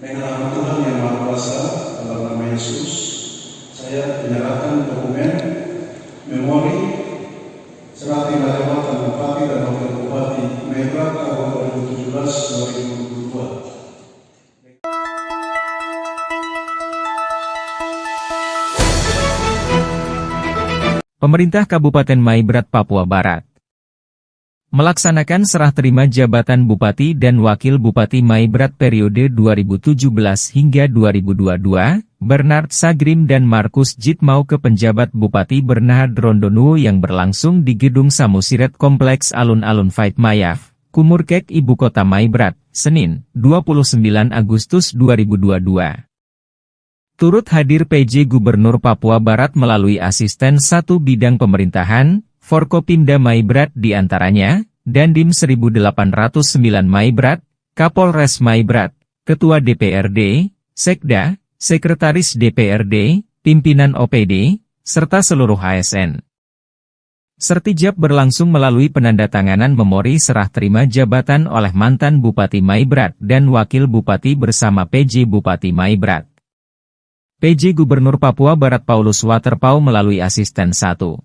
Dengan nama Tuhan Yang Maha Kuasa, dalam nama Yesus, saya menyerahkan dokumen, memori, serah terima jabatan Bupati dan Wakil Bupati Maibrat tahun 2017-2022. Pemerintah Kabupaten Maibrat, Papua Barat melaksanakan serah terima jabatan Bupati dan Wakil Bupati Maibrat periode 2017 hingga 2022, Bernard Sagrim dan Markus Jitmau ke penjabat Bupati Bernhard Rondonuo yang berlangsung di Gedung Samusiret Kompleks Alun-Alun Fait Mayaf, Kumurkek, Ibu Kota Maibrat, Senin, 29 Agustus 2022. Turut hadir PJ Gubernur Papua Barat melalui Asisten 1 Bidang Pemerintahan, Forkopimda Maibrat diantaranya, Dandim 1809 Maibrat, Kapolres Maibrat, Ketua DPRD, Sekda, Sekretaris DPRD, Pimpinan OPD, serta seluruh ASN. Sertijab berlangsung melalui penandatanganan memori serah terima jabatan oleh mantan Bupati Maibrat dan Wakil Bupati bersama PJ Bupati Maibrat. PJ Gubernur Papua Barat Paulus Waterpau melalui Asisten 1.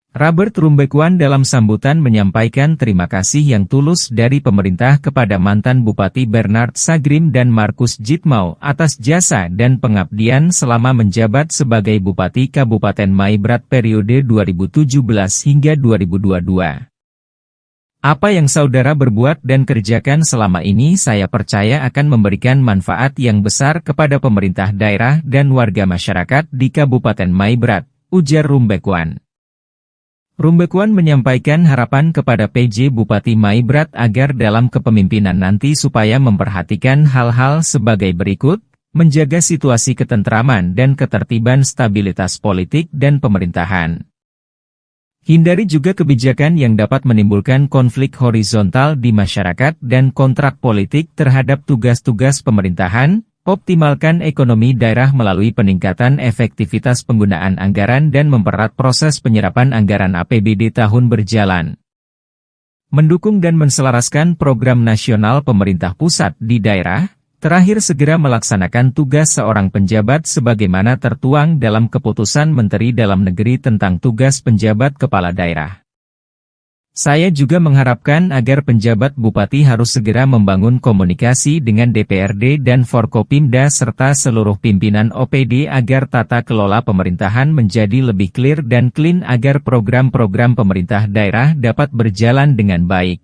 Robert Rumbekwan dalam sambutan menyampaikan terima kasih yang tulus dari pemerintah kepada mantan Bupati Bernard Sagrim dan Markus Jitmau atas jasa dan pengabdian selama menjabat sebagai Bupati Kabupaten Maibrat periode 2017 hingga 2022. Apa yang saudara berbuat dan kerjakan selama ini saya percaya akan memberikan manfaat yang besar kepada pemerintah daerah dan warga masyarakat di Kabupaten Maibrat, ujar Rumbekwan. Rumbekwan menyampaikan harapan kepada PJ Bupati Maibrat agar dalam kepemimpinan nanti supaya memperhatikan hal-hal sebagai berikut, menjaga situasi ketentraman dan ketertiban stabilitas politik dan pemerintahan. Hindari juga kebijakan yang dapat menimbulkan konflik horizontal di masyarakat dan kontrak politik terhadap tugas-tugas pemerintahan. Optimalkan ekonomi daerah melalui peningkatan efektivitas penggunaan anggaran dan mempererat proses penyerapan anggaran APBD tahun berjalan. Mendukung dan menselaraskan program nasional pemerintah pusat di daerah, terakhir segera melaksanakan tugas seorang penjabat sebagaimana tertuang dalam Keputusan Menteri Dalam Negeri tentang tugas penjabat kepala daerah. Saya juga mengharapkan agar penjabat Bupati harus segera membangun komunikasi dengan DPRD dan Forkopimda serta seluruh pimpinan OPD agar tata kelola pemerintahan menjadi lebih clear dan clean agar program-program pemerintah daerah dapat berjalan dengan baik.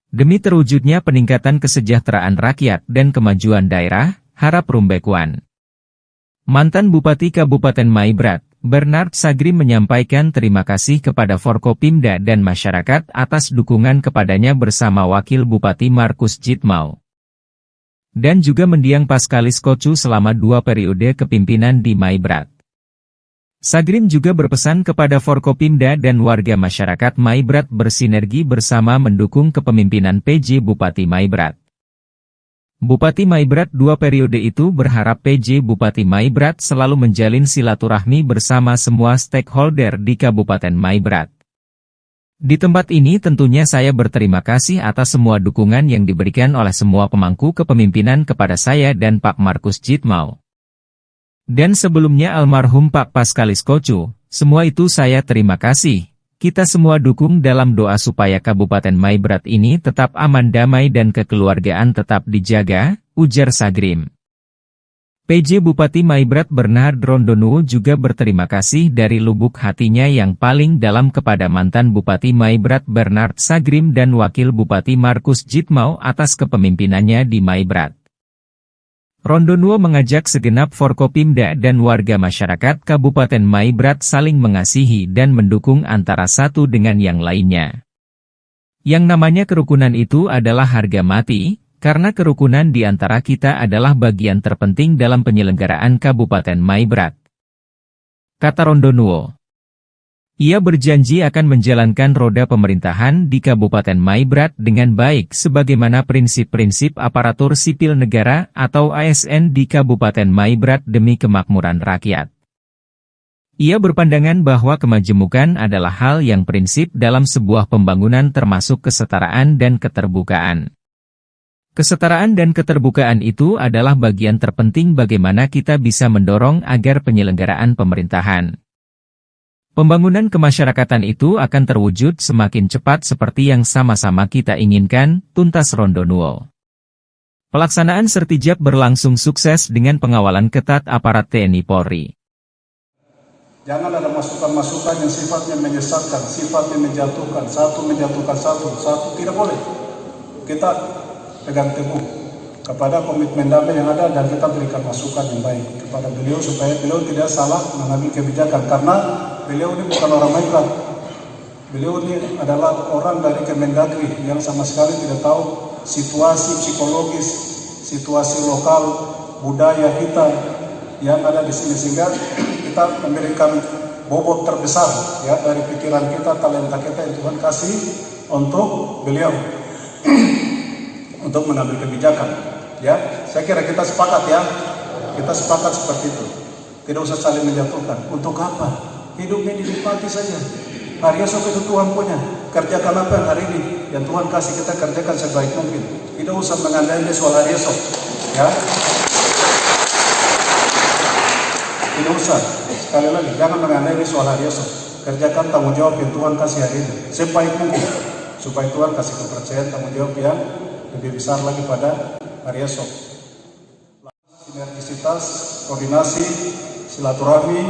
Demi terwujudnya peningkatan kesejahteraan rakyat dan kemajuan daerah, harap Rumbekwan. Mantan Bupati Kabupaten Maibrat, Bernard Sagrim menyampaikan terima kasih kepada Forkopimda dan masyarakat atas dukungan kepadanya bersama Wakil Bupati Markus Jitmau. Dan juga mendiang Paskalis Kocu selama 2 periode kepimpinan di Maibrat. Sagrim juga berpesan kepada Forkopimda dan warga masyarakat Maibrat bersinergi bersama mendukung kepemimpinan PJ Bupati Maibrat. Bupati Maibrat 2 periode itu berharap PJ Bupati Maibrat selalu menjalin silaturahmi bersama semua stakeholder di Kabupaten Maibrat. Di tempat ini tentunya saya berterima kasih atas semua dukungan yang diberikan oleh semua pemangku kepemimpinan kepada saya dan Pak Markus Jitmau. Dan sebelumnya almarhum Pak Paskalis Kocu, semua itu saya terima kasih. Kita semua dukung dalam doa supaya Kabupaten Maibrat ini tetap aman damai dan kekeluargaan tetap dijaga, ujar Sagrim. PJ Bupati Maibrat Bernhard Rondonuo juga berterima kasih dari lubuk hatinya yang paling dalam kepada mantan Bupati Maibrat Bernard Sagrim dan Wakil Bupati Markus Jitmau atas kepemimpinannya di Maibrat. Rondonuo mengajak segenap Forkopimda dan warga masyarakat Kabupaten Maibrat saling mengasihi dan mendukung antara satu dengan yang lainnya. Yang namanya kerukunan itu adalah harga mati, karena kerukunan di antara kita adalah bagian terpenting dalam penyelenggaraan Kabupaten Maibrat. Kata Rondonuo. Ia berjanji akan menjalankan roda pemerintahan di Kabupaten Maibrat dengan baik sebagaimana prinsip-prinsip aparatur sipil negara atau ASN di Kabupaten Maibrat demi kemakmuran rakyat. Ia berpandangan bahwa kemajemukan adalah hal yang prinsip dalam sebuah pembangunan termasuk kesetaraan dan keterbukaan. Kesetaraan dan keterbukaan itu adalah bagian terpenting bagaimana kita bisa mendorong agar penyelenggaraan pemerintahan, pembangunan kemasyarakatan itu akan terwujud semakin cepat seperti yang sama-sama kita inginkan, tuntas Rondo Nuo. Pelaksanaan Sertijab berlangsung sukses dengan pengawalan ketat aparat TNI Polri. Jangan ada masukan-masukan yang sifatnya menyesatkan, sifatnya menjatuhkan, satu tidak boleh. Kita pegang teguh kepada komitmen damai yang ada dan kita berikan masukan yang baik kepada beliau supaya beliau tidak salah mengambil kebijakan, karena beliau ini bukan orang Maibrat. Beliau ini adalah orang dari Kemendagri yang sama sekali tidak tahu situasi psikologis, situasi lokal, budaya kita yang ada di sini, sehingga kita memberikan bobot terbesar ya dari pikiran kita, talenta kita yang Tuhan kasih untuk beliau untuk mengambil kebijakan. Ya, saya kira kita sepakat ya, kita sepakat seperti itu. Tidak usah saling menjatuhkan. Untuk apa? Hidup ini dinikmati saja. Hari esok itu Tuhan punya. Kerjakan apa yang hari ini yang Tuhan kasih, kita kerjakan sebaik mungkin. Tidak usah mengandai soal hari esok. Ya, tidak usah. Sekali lagi, jangan mengandai soal hari esok. Kerjakan tanggung jawab yang Tuhan kasih hari ini sebaik mungkin, supaya Tuhan kasih kepercayaan tanggung jawab yang lebih besar lagi pada hari esok. Sinergisitas, koordinasi, silaturahmi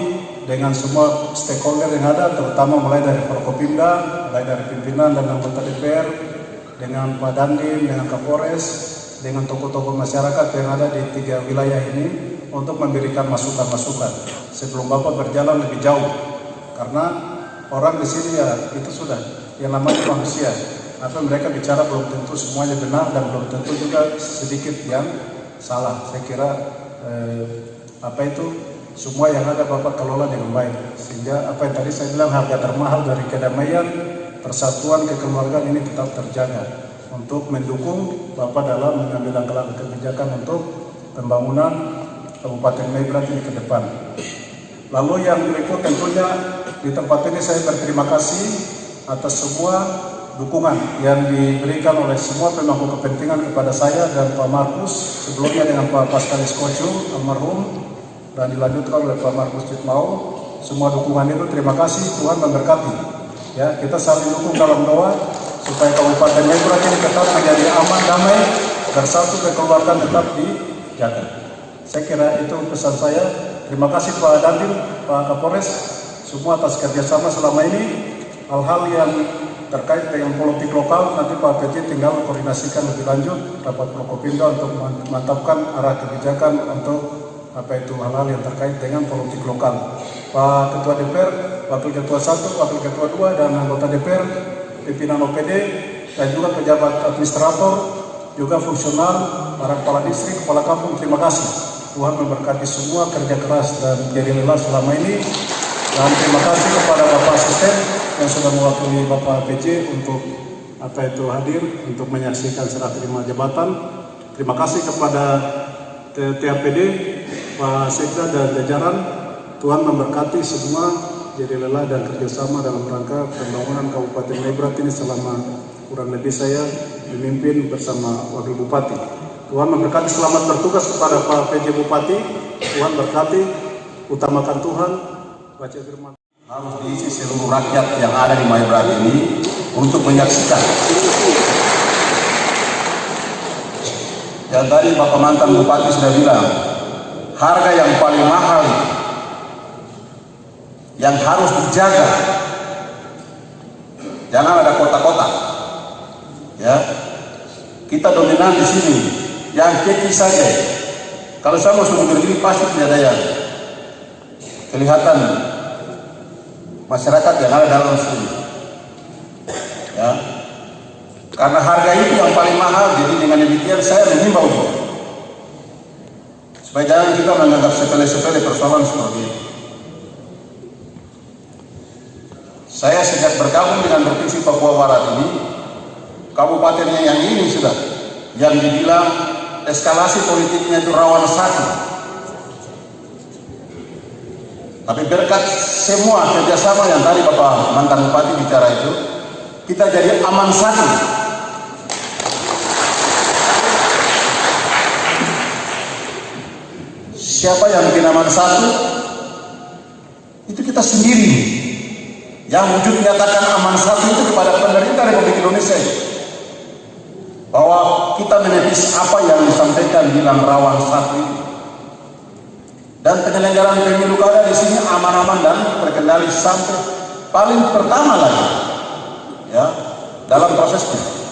dengan semua stakeholder yang ada, terutama mulai dari Forkopimda, mulai dari pimpinan dan anggota DPR, dengan Pak Dandim, dengan Kapolres, dengan tokoh-tokoh masyarakat yang ada di 3 wilayah ini untuk memberikan masukan-masukan sebelum Bapak berjalan lebih jauh. Karena orang di sini ya itu sudah yang namanya manusia. Apa mereka bicara belum tentu semuanya benar dan belum tentu juga sedikit yang salah. Saya kira semua yang ada Bapak kelola dengan baik, sehingga apa yang tadi saya bilang, harga termahal dari kedamaian, persatuan, kekeluargaan ini tetap terjaga untuk mendukung Bapak dalam mengambil langkah-langkah kebijakan untuk pembangunan Kabupaten Maibrat ini ke depan. Lalu yang berikut, tentunya di tempat ini saya berterima kasih atas semua dukungan yang diberikan oleh semua pemangku kepentingan kepada saya dan Pak Markus, sebelumnya dengan Pak Paskalis Kocu almarhum, dan dilanjutkan oleh Pak Markus Citmau. Semua dukungan itu terima kasih, Tuhan memberkati. Ya, kita saling dukung dalam doa supaya Kabupaten Maibrat ini tetap menjadi aman, damai, bersatu, kekeluargaan tetap dijaga. Saya kira itu pesan saya. Terima kasih Pak Dandim, Pak Kapolres, semua atas kerjasama selama ini. Hal-hal yang terkait dengan politik lokal, nanti Pak PJ tinggal koordinasikan lebih lanjut rapat Prokopimda untuk memantapkan arah kebijakan untuk hal-hal yang terkait dengan politik lokal. Pak Ketua DPR, Wakil Ketua 1, Wakil Ketua 2, dan anggota DPR, pimpinan OPD, dan juga pejabat administrator, juga fungsional, para kepala distrik, kepala kampung, terima kasih. Tuhan memberkati semua kerja keras dan jadi lelah selama ini. Dan terima kasih kepada Bapak Asisten yang sudah mewakili Bapak PJ untuk hadir untuk menyaksikan serah terima jabatan. Terima kasih kepada TAPD, Pak Sekda dan jajaran. Tuhan memberkati semua jadi lelah dan kerjasama dalam rangka pembangunan Kabupaten Maibrat ini selama kurang lebih saya memimpin bersama Wakil Bupati. Tuhan memberkati, selamat bertugas kepada Pak PJ Bupati. Tuhan berkati, utamakan Tuhan. Baca firman. Harus diisi seluruh rakyat yang ada di Maibrat ini untuk menyaksikan. Yang tadi Bapak mantan Bupati sudah bilang, harga yang paling mahal yang harus dijaga, jangan ada kotak-kotak. Ya, kita dominan di sini, yang kecil saja. Kalau saya mau suruh berdiri pasti tidak ada yang kelihatan masyarakat yang ada dalam sini. Ya, karena harga itu yang paling mahal, jadi dengan demikian saya menghimbau supaya jangan kita menganggap sepele-sepele persoalan seperti itu. Saya sejak bergabung dengan Provinsi Papua Barat ini, kabupatennya yang ini sudah, yang dibilang eskalasi politiknya itu rawan satu. Tapi berkat semua kerjasama yang tadi Bapak mantan Bupati bicara itu, kita jadi aman satu. Siapa yang bikin aman satu? Itu kita sendiri. Yang wujud menyatakan aman satu itu kepada pemerintah Republik Indonesia, bahwa kita menepis apa yang disampaikan di dalam rawan satu ini. Dan penyelenggaraan pemilu kada di sini aman-aman dan terkendali sampai paling pertama lagi, ya, dalam prosesnya.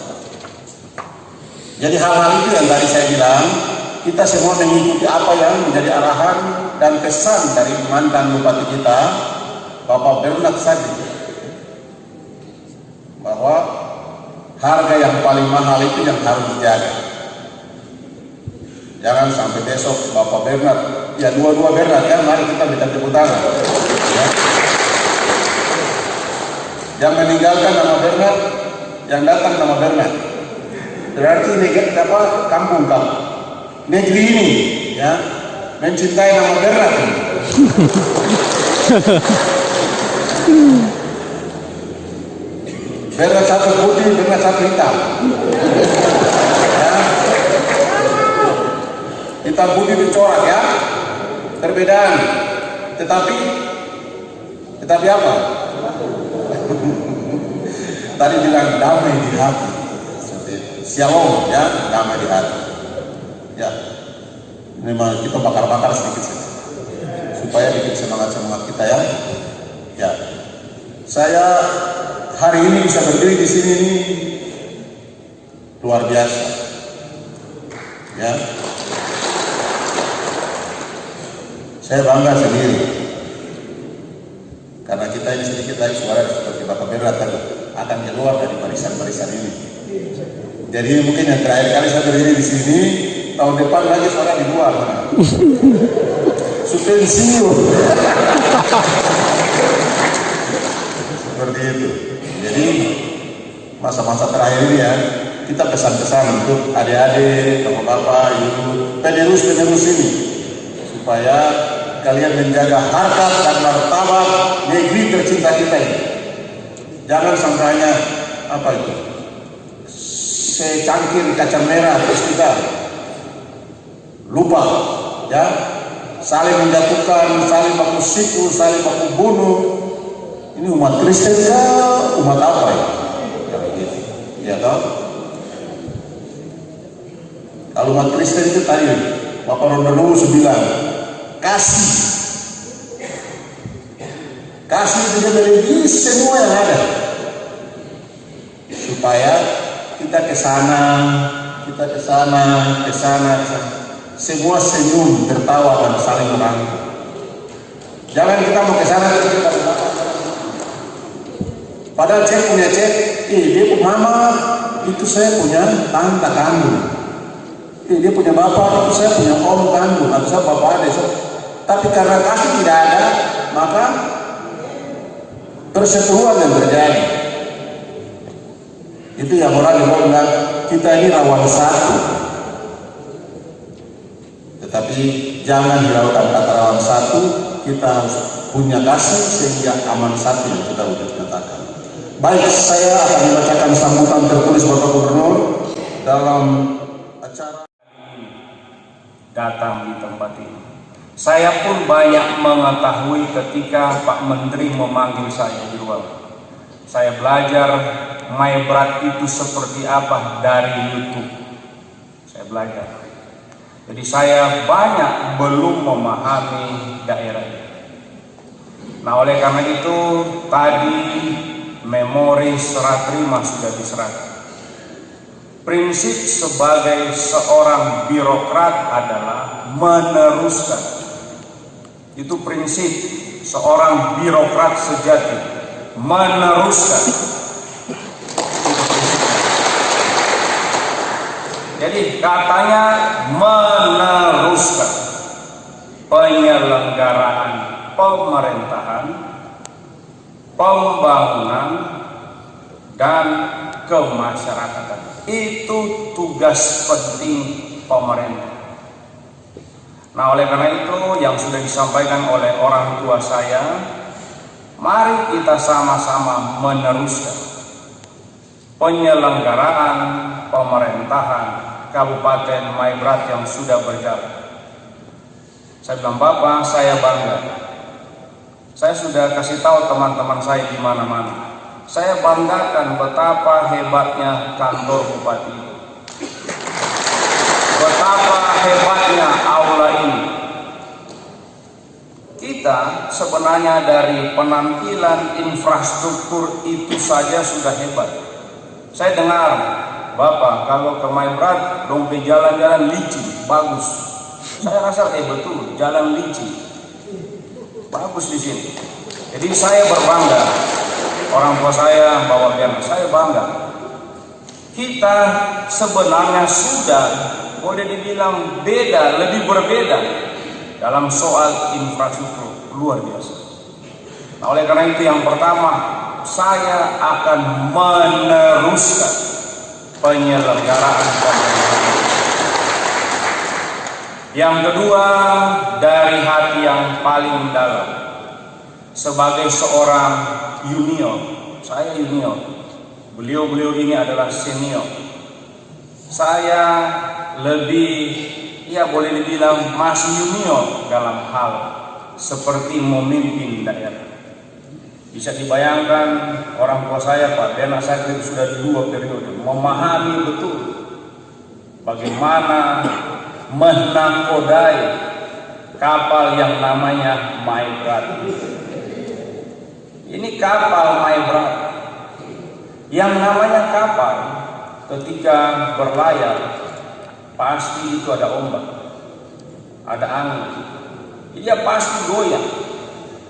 Jadi hal-hal itu yang tadi saya bilang, kita semua mengikuti apa yang menjadi arahan dan pesan dari mantan bupati kita, Bapak Bernard Sadi, bahwa harga yang paling mahal itu yang harus dijaga. Jangan sampai besok Bapak Bernard, ya dua-dua Bernard kan, mari kita minta tepuk tangan. Ya. Yang meninggalkan nama Bernard, yang datang nama Bernard. Berarti negeri apa? Kampung kamu. Negeri ini, ya, mencintai nama Bernard. Bernard satu putih, Bernard satu hitam. Ya. Hitam putih dicorak, ya, perbedaan. Tetapi apa? Tadi bilang damai di hati, shalom, ya, damai di hati. Ya, ini kita bakar-bakar sedikit saja, supaya bikin semangat kita, ya. Ya, saya hari ini bisa berdiri di sini ini luar biasa, ya. Saya bangga sendiri karena kita ini sedikit lagi suara seperti Bapak Bernard akan keluar dari barisan-barisan ini. Jadi mungkin yang terakhir kali saya berdiri di sini, tahun depan lagi suara di luar. Suspensiun. Seperti itu. Jadi masa-masa terakhir ini, ya, kita pesan-pesan untuk adik-adik, bapak-bapak, ibu, penerus ini, supaya kalian menjaga harkat dan martabat negeri tercinta kita ini. Jangan sangkanya apa itu, secangkir kacang merah terus kita lupa, ya, saling menjatuhkan, saling baku siku, saling baku bunuh. Ini umat Kristen ya, umat apa ya? Ya tahu? Kalau umat Kristen itu tadi Bapak Rondonuwus bilang, kasih itu dari semua yang ada, supaya kita kesana, semua senyum, tertawa dan saling merangkul. Jangan kita mau kesana padahal cek punya cek, dia punya mama, itu saya punya tante kandung, dia punya bapak, itu saya punya om kandung, atau saya bapak ada. Tapi karena kasih tidak ada, maka perseteruan yang terjadi. Itu yang orang yang bilang kita ini rawan satu. Tetapi jangan hiraukan kata rawan satu, kita harus punya kasih sehingga aman satu yang kita udah katakan. Baik, saya akan membacakan sambutan tertulis Bapak Gubernur dalam acara datang di tempat ini. Saya pun banyak mengetahui ketika Pak Menteri memanggil saya di ruang. Saya belajar Maibrat itu seperti apa dari YouTube. Saya belajar. Jadi saya banyak belum memahami daerah ini. Nah, oleh karena itu tadi memori serah terima sudah diserahkan. Prinsip sebagai seorang birokrat adalah meneruskan. Itu prinsip seorang birokrat sejati, meneruskan. Jadi katanya meneruskan penyelenggaraan pemerintahan, pembangunan, dan kemasyarakatan. Itu tugas penting pemerintah. Nah, oleh karena itu yang sudah disampaikan oleh orang tua saya, mari kita sama-sama meneruskan penyelenggaraan pemerintahan Kabupaten Maibrat yang sudah berjalan. Saya bilang, Bapak, saya bangga. Saya sudah kasih tahu teman-teman saya di mana-mana. Saya banggakan betapa hebatnya kantor bupati, betapa hebatnya aula ini. Kita sebenarnya dari penampilan infrastruktur itu saja sudah hebat. Saya dengar, Bapak, kalau ke Maibrat, dompet jalan-jalan licin, bagus. Saya rasa betul, jalan licin, bagus di sini. Jadi saya berbangga, orang tua saya bawa Berna, saya bangga. Kita sebenarnya sudah boleh dibilang beda, lebih berbeda dalam soal infrastruktur, luar biasa. Nah, oleh karena itu yang pertama, saya akan meneruskan penyelenggaraan pemerintahan. Yang kedua, dari hati yang paling dalam, sebagai seorang junior, saya junior, beliau ini adalah senior. Saya lebih, ya boleh dibilang masih junior dalam hal seperti memimpin daerah. Bisa dibayangkan orang tua saya, Pak Berna Sakti, sudah 2 periode, memahami betul bagaimana menakodai kapal yang namanya Maibrat. Ini kapal Maibrat, yang namanya kapal ketika berlayar pasti itu ada ombak, ada angin, dia pasti goyang,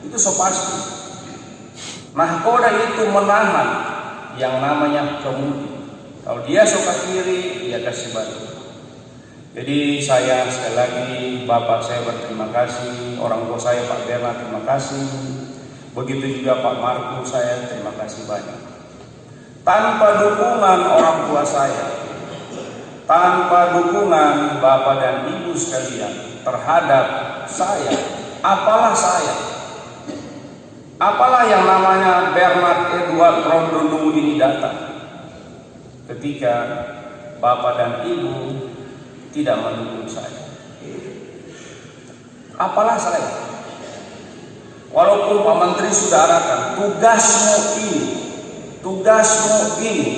itu so pasti. Nahkoda itu menahan yang namanya kemudi. Kalau dia suka kiri, dia kasih balik. Jadi saya sekali lagi, Bapak saya berterima kasih, orang tua saya Pak Berna terima kasih, begitu juga Pak Marku, saya terima kasih banyak. Tanpa dukungan orang tua saya, tanpa dukungan Bapak dan Ibu sekalian terhadap saya, apalah saya, apalah yang namanya Bernard Edward Rondonu ini datang ketika Bapak dan Ibu tidak mendukung saya. Apalah saya, walaupun Pak Menteri sudah arahkan tugasmu ini,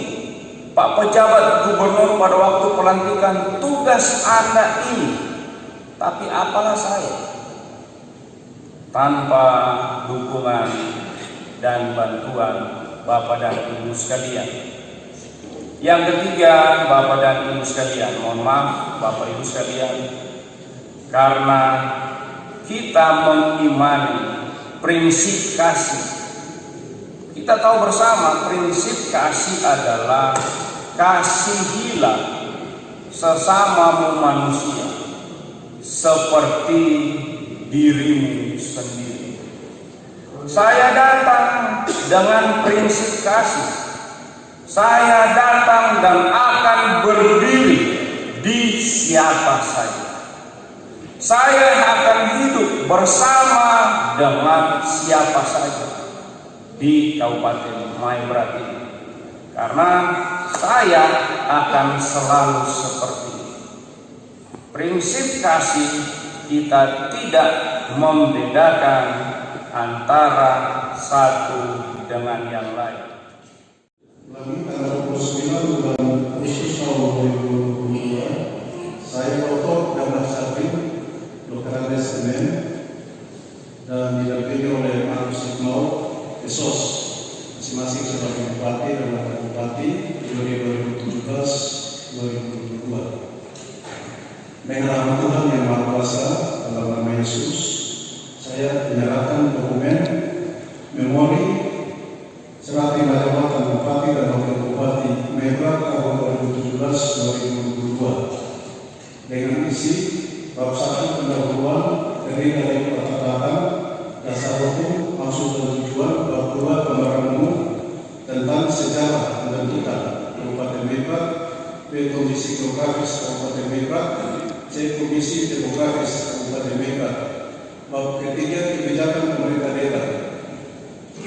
Pak pejabat gubernur pada waktu pelantikan, tugas Anda ini, tapi apalah saya tanpa dukungan dan bantuan Bapak dan Ibu sekalian. Yang ketiga, Bapak dan Ibu sekalian, mohon maaf Bapak Ibu sekalian, karena kita mengimani prinsip kasih. Kita tahu bersama prinsip kasih adalah kasihilah sesamamu manusia seperti dirimu sendiri. Saya datang dengan prinsip kasih. Saya datang dan akan berdiri di siapa saja. Saya akan hidup bersama dengan siapa saja di Kabupaten Maibrat ini. Karena saya akan selalu seperti ini. Prinsip kasih kita tidak membedakan antara satu dengan yang lain. Melalui tanggal 29 bulan Agustus tahun 2022, saya Dr. Berna Sakti, Dr. Andes Semen, dan didampingi oleh Markus Signo, Esos, masing-masing sebagai Bupati dan Wakil Bupati periode 2017-2022. Dengan rahmat Tuhan yang Maha Kuasa, dalam nama Yesus, saya menyerahkan dokumen memori serah terima jabatan Bupati dan Wakil Bupati Maibrat tahun 2017-2022 dengan isi bab 1 pendahuluan dari pertatan dasar hukum maksud dan tujuan, bab 2 gambaran umum tentang sejarah pembentukan Kabupaten Maibrat, B Komisi Geografis Kabupaten Maibrat, C Komisi Demografis Kabupaten Maibrat, bab ketiga kebijakan pemerintah daerah.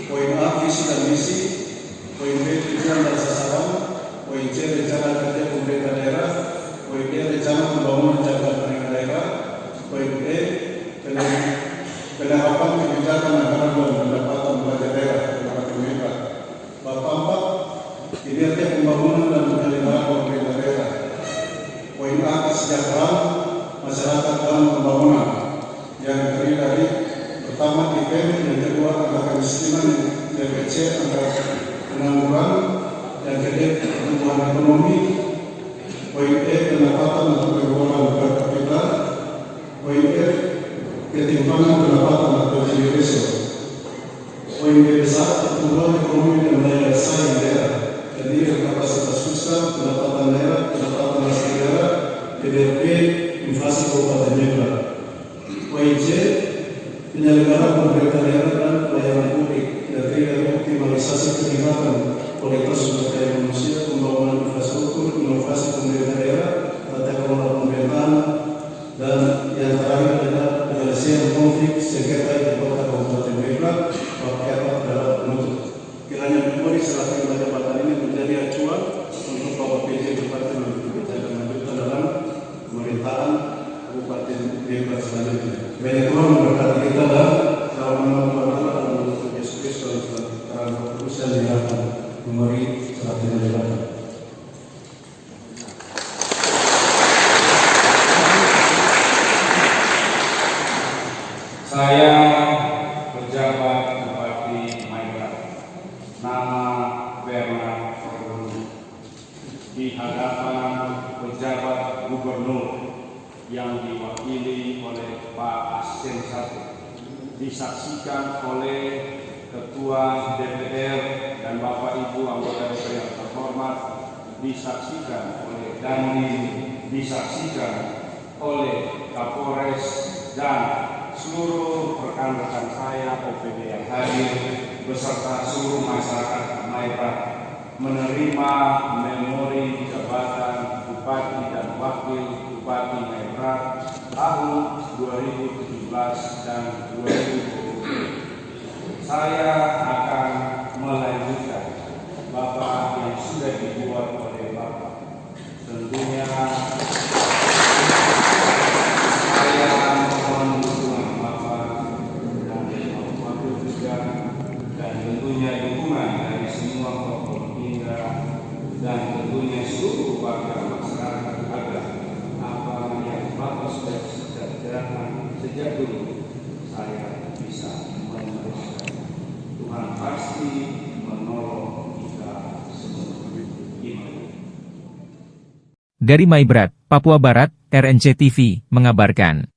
Poin A, visi dan misi. Poin B, tujuan dan sasaran. Poin C, rencana kerja pemerintah daerah. Poin D, rencana pembangunan jangka panjang daerah. Poin E, kesejahteraan masyarakat dalam pembangunan yang terdiri dari pertama IPM, yang kedua angka kemiskinan yang kecil, angka pengangguran, yang kedua pertumbuhan ekonomi, poin E pendapatan atau pengeluaran per kapita, poin F ketimpangan pendapatan atau Gini ratio, poin B besar pertumbuhan ekonomi dan daya saing daerah, jadi kapasitas fiskal, pendapatan daerah, pendapatan asli daerah, PDB, inflasi kabupaten Mebrak. Poin C penyelenggaraan pemerintah daerah dan pelayanan publik, dari optimalisasi kegiatan kualitas sumber daya manusia, pembangunan infrastruktur, inovasi pemerintah daerah, tata kelola pemerintahan, dan yang terakhir adalah penyelesaian konflik sengketa di kota Kabupaten Mebrak, rakyat adalah penutup. Kiranya memori serah terima jabatan ini menjadi acuan untuk Bapak PJ Bupati kita akan lanjutkan dalam pemerintahan Kabupaten Mebrak selanjutnya. Banyak Tuhan memberkati kita dan dalam nama Allah dan untuk Yesus Kristus dalam keputusan dilakukan memori serah terima jabatan. Saya pejabat Bupati Maibrat, nama Bernard Orlando, di hadapan pejabat gubernur yang diwakili oleh Pak Asisten I, disaksikan oleh Ketua DPR dan Bapak Ibu anggota DPR yang terhormat, disaksikan oleh Dandim, disaksikan oleh Kapolres dan seluruh rekan-rekan saya OPD yang hadir beserta seluruh masyarakat Maibrat menerima memori jabatan Bupati dan Wakil Bupati Maibrat tahun 2017 dan 2020. Saya akan melanjutkan Bapak yang sudah dibuat oleh Bapak. Tentunya saya mohon dukungan Bapak dan Wakil juga, dan tentunya dukungan dari semua tokoh hingga dan tentunya seluruh warga masyarakat agar apa yang Bapak sudah kerjakan sejak dulu saya bisa meneruskan. Tuhan pasti menolong kita semua. Dari Maibrat, Papua Barat, RNC TV mengabarkan.